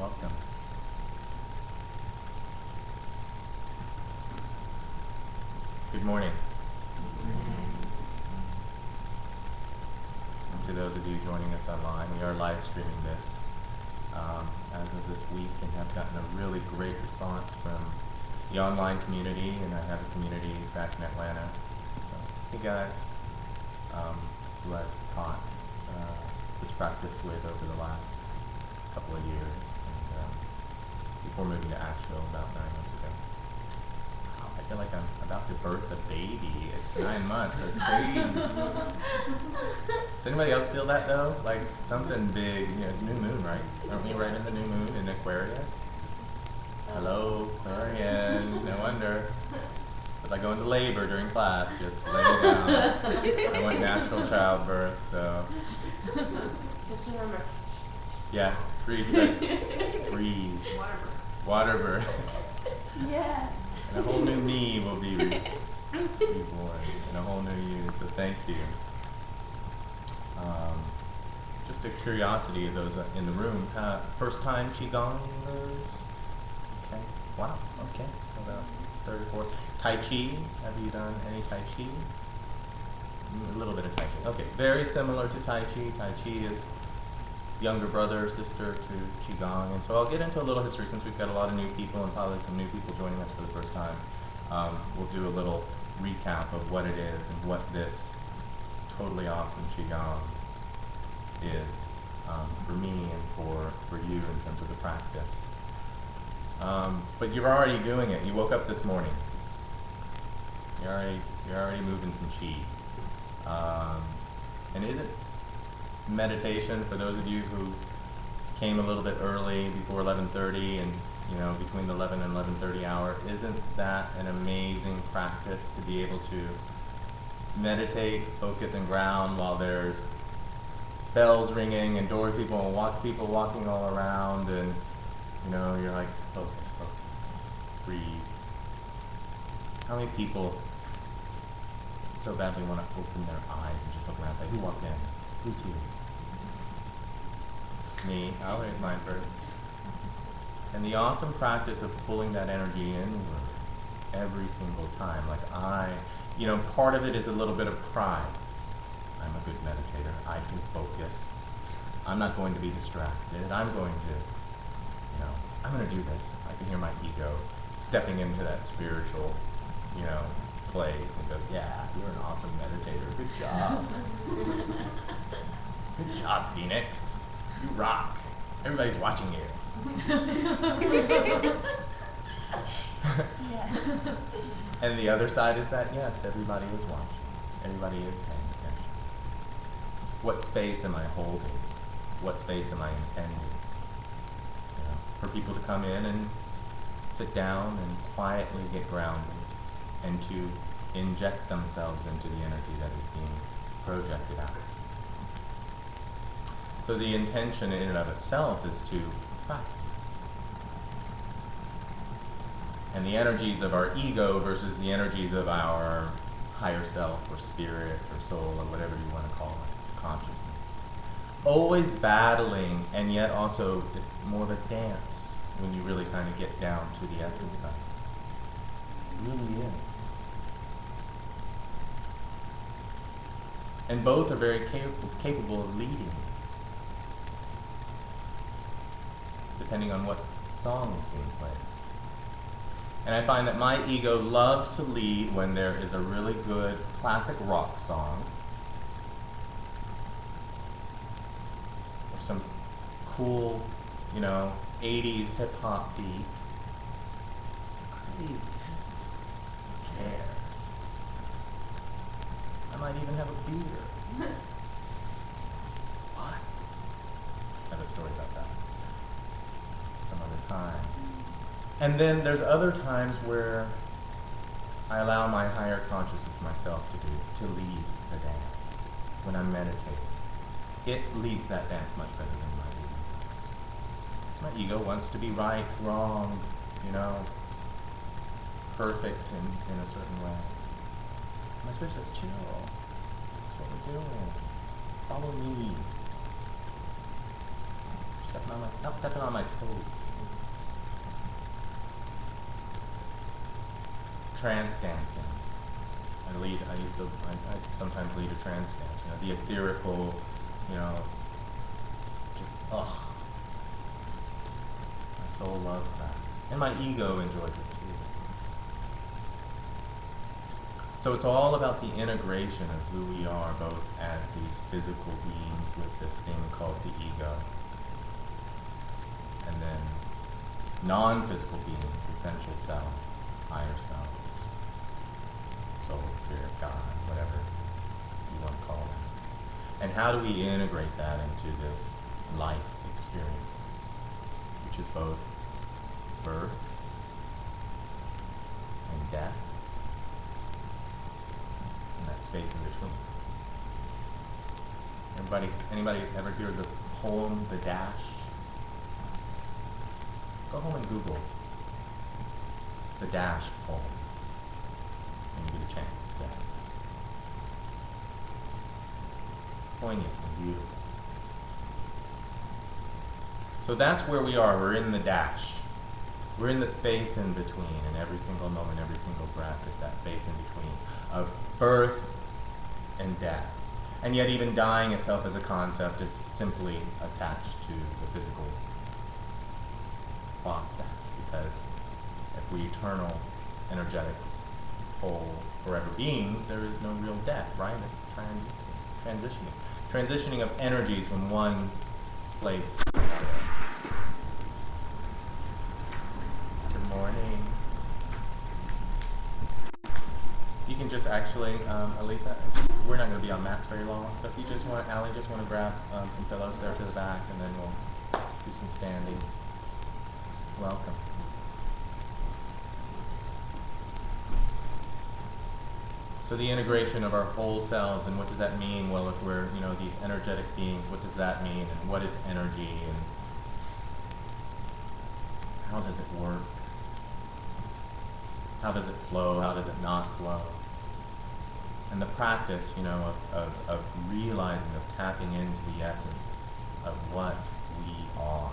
Welcome. Good morning. And to those of you joining us online, we are live streaming this as of this week and have gotten a really great response from the online community, and I have a community back in Atlanta. So, hey guys, who I've taught this practice with over the last couple of years, and before moving to Asheville about 9 months ago. Wow, I feel like I'm about to birth a baby. It's 9 months. That's crazy. Does anybody else feel that though? Like something big? You know, it's new moon, right? Aren't we right in the new moon in Aquarius? Hello, Aquarian. No wonder. If I go into labor during class, just lay it down. I want natural childbirth, so. Just remember. Yeah, breathe. Breathe. Water birth. Yeah. And a whole new me will be reborn, and a whole new you. So thank you. Just a curiosity of those in the room. First time QiGongers? Okay. Wow. Okay. So about 34. Tai Chi. Have you done any Tai Chi? A little bit of Tai Chi. Okay. Very similar to Tai Chi. Tai Chi is younger brother, sister to QiGong. And so I'll get into a little history since we've got a lot of new people and probably some new people joining us for the first time. We'll do a little recap of what it is and what this totally awesome QiGong is for me and for you in terms of the practice. But you're already doing it. You woke up this morning. You're already moving some chi. And isn't meditation, for those of you who came a little bit early before 11:30 and between the 11 and 11:30 hour, isn't that an amazing practice to be able to meditate, focus, and ground while there's bells ringing and people walking all around, and you're like, focus, breathe. How many people so badly want to open their eyes and just look around and say, who walked in? Who's here? It's me. I'll raise mine first. And the awesome practice of pulling that energy inward every single time. Like part of it is a little bit of pride. I'm a good meditator. I can focus. I'm not going to be distracted. I'm going to do this. I can hear my ego stepping into that spiritual, place and go, yeah, you're an awesome meditator. Good job. Good job, Phoenix. You rock. Everybody's watching you. Yeah. And the other side is that, yes, everybody is watching. Everybody is paying attention. What space am I holding? What space am I intending? For people to come in and sit down and quietly get grounded and to inject themselves into the energy that is being projected out. So the intention in and of itself is to practice. And the energies of our ego versus the energies of our higher self or spirit or soul or whatever you want to call it, consciousness. Always battling, and yet also it's more of a dance when you really kind of get down to the essence of it. It really is. And both are very capable of leading, depending on what song is being played. And I find that my ego loves to lead when there is a really good classic rock song, or some cool, 80s hip-hop beat. Crazy. Who cares? I might even have a beer. What? I have a story about that some other time. And then there's other times where I allow my higher consciousness myself to lead the dance when I'm meditating. It leads that dance much better than my ego. My ego wants to be right, wrong, perfect in a certain way. My spirit says, chill. This is what we're doing. Follow me. Step Stop stepping on my toes. Trance dancing. I sometimes lead a trance dance, you know, the ethereal, you know, just, ugh. My soul loves that. And my ego enjoys it too. So it's all about the integration of who we are, both as these physical beings with this thing called the ego, and then non-physical beings, essential selves, higher selves, soul, spirit, God, whatever you want to call them. And how do we integrate that into this life experience, which is both birth and death, and that space in between. Anybody ever hear the poem, The Dash? Go home and Google The Dash poem when you get a chance today. Poignant and beautiful. So that's where we are. We're in the dash. We're in the space in between, and every single moment, every single breath is that space in between of birth and death. And yet even dying itself as a concept is simply attached to the physical process, because if we eternal, energetic, whole, forever beings, there is no real death, right? It's transitioning of energies from one place to another. Good morning. You can just actually, Alisa, we're not going to be on mats very long, so if you just want, Allie, just want to grab some pillows there to the back, and then we'll do some standing. Welcome. So the integration of our whole selves, and what does that mean? Well, if we're, you know, these energetic beings, what does that mean? And what is energy? And how does it work? How does it flow? How does it not flow? And the practice, you know, of realizing, of tapping into the essence of what we are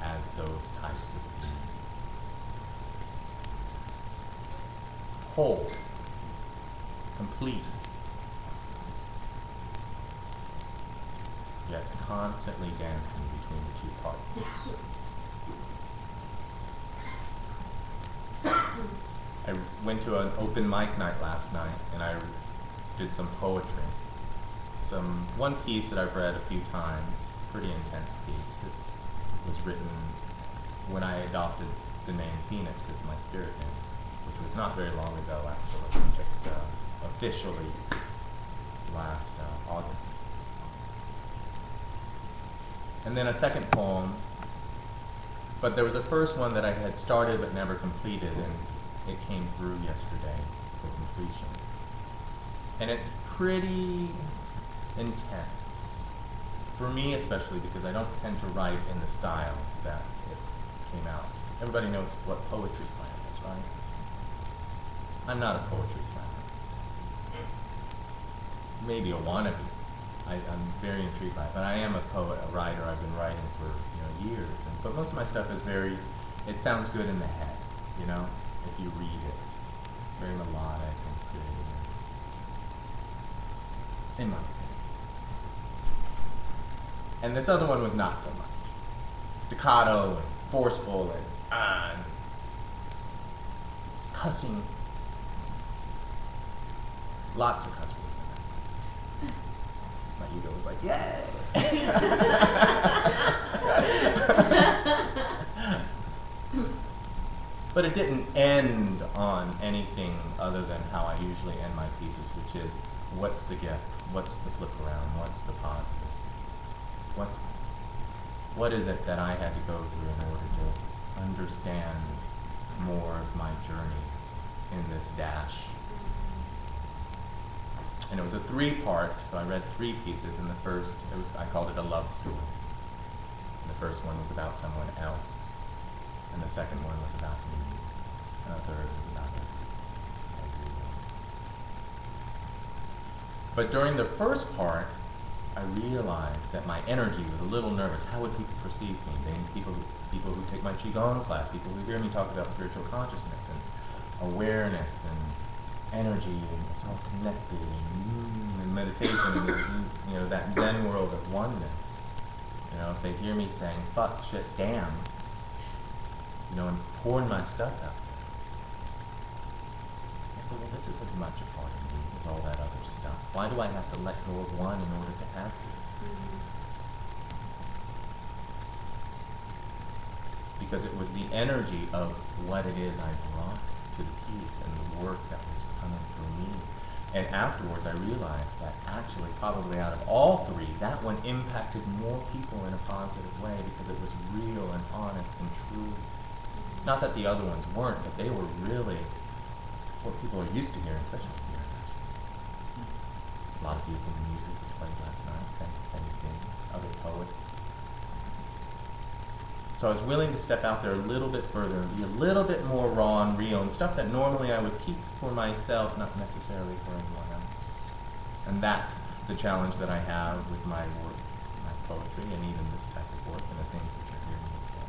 as those types of beings. Whole. Complete. Yet constantly dancing between the two parts. I went to an open mic night last night, and I did some poetry. One piece that I've read a few times, pretty intense piece. It was written when I adopted the name Phoenix as my spirit name, which was not very long ago, actually, just officially last August. And then a second poem, but there was a first one that I had started but never completed, and it came through yesterday for completion. And it's pretty intense, for me especially, because I don't tend to write in the style that it came out. Everybody knows what poetry slam is, right? I'm not a poetry slammer. Maybe a wannabe. I'm very intrigued by it, but I am a poet, a writer. I've been writing for years, but most of my stuff is it sounds good in the head, you know, if you read it. It's very melodic and creative, in my opinion. And this other one was not so much. Staccato and forceful and cussing. Lots of cuss words in there. My ego was like, yay! But it didn't end on anything other than how I usually end my pieces, which is, what's the gift? What's the flip around? What's the positive? What is it that I had to go through in order to understand more of my journey in this dash? And it was a 3-part, so I read 3 pieces. And the first, I called it a love story. And the first one was about someone else, and the second one was about me, and the third was about everyone. But during the first part, I realized that my energy was a little nervous. How would people perceive me? People who take my QiGong class, people who hear me talk about spiritual consciousness and awareness and energy, and it's all connected, and meditation, and that Zen world of oneness. If they hear me saying fuck, shit, damn, and pouring my stuff out there, I say, well, this is as much a part of me as all that other stuff. Why do I have to let go of one in order to have two? Because it was the energy of what it is I brought to the piece and the work that was coming through me. And afterwards I realized that actually probably out of all three, that one impacted more people in a positive way because it was real and honest and true. Not that the other ones weren't, but they were really what people are used to hearing, especially here in Asheville. A lot of beautiful music was played last night, same thing, other poets. So I was willing to step out there a little bit further and be a little bit more raw and real, and stuff that normally I would keep for myself, not necessarily for anyone else. And that's the challenge that I have with my work, my poetry, and even this type of work, and the things that you're hearing me say.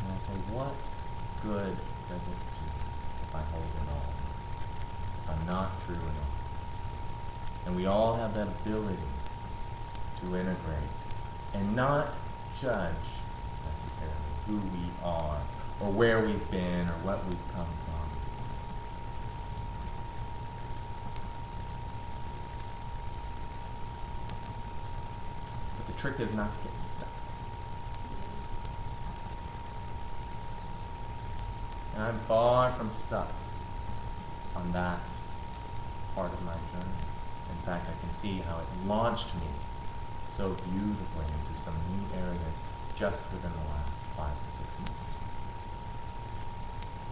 And I say, what good does it do if I hold it all? If I'm not true at all? And we all have that ability to integrate and not judge necessarily who we are or where we've been or what we've come from. But the trick is not to get stuck. And I'm far from stuck on that part of my journey. In fact, I can see how it launched me so beautifully into some new areas just within the last 5 years.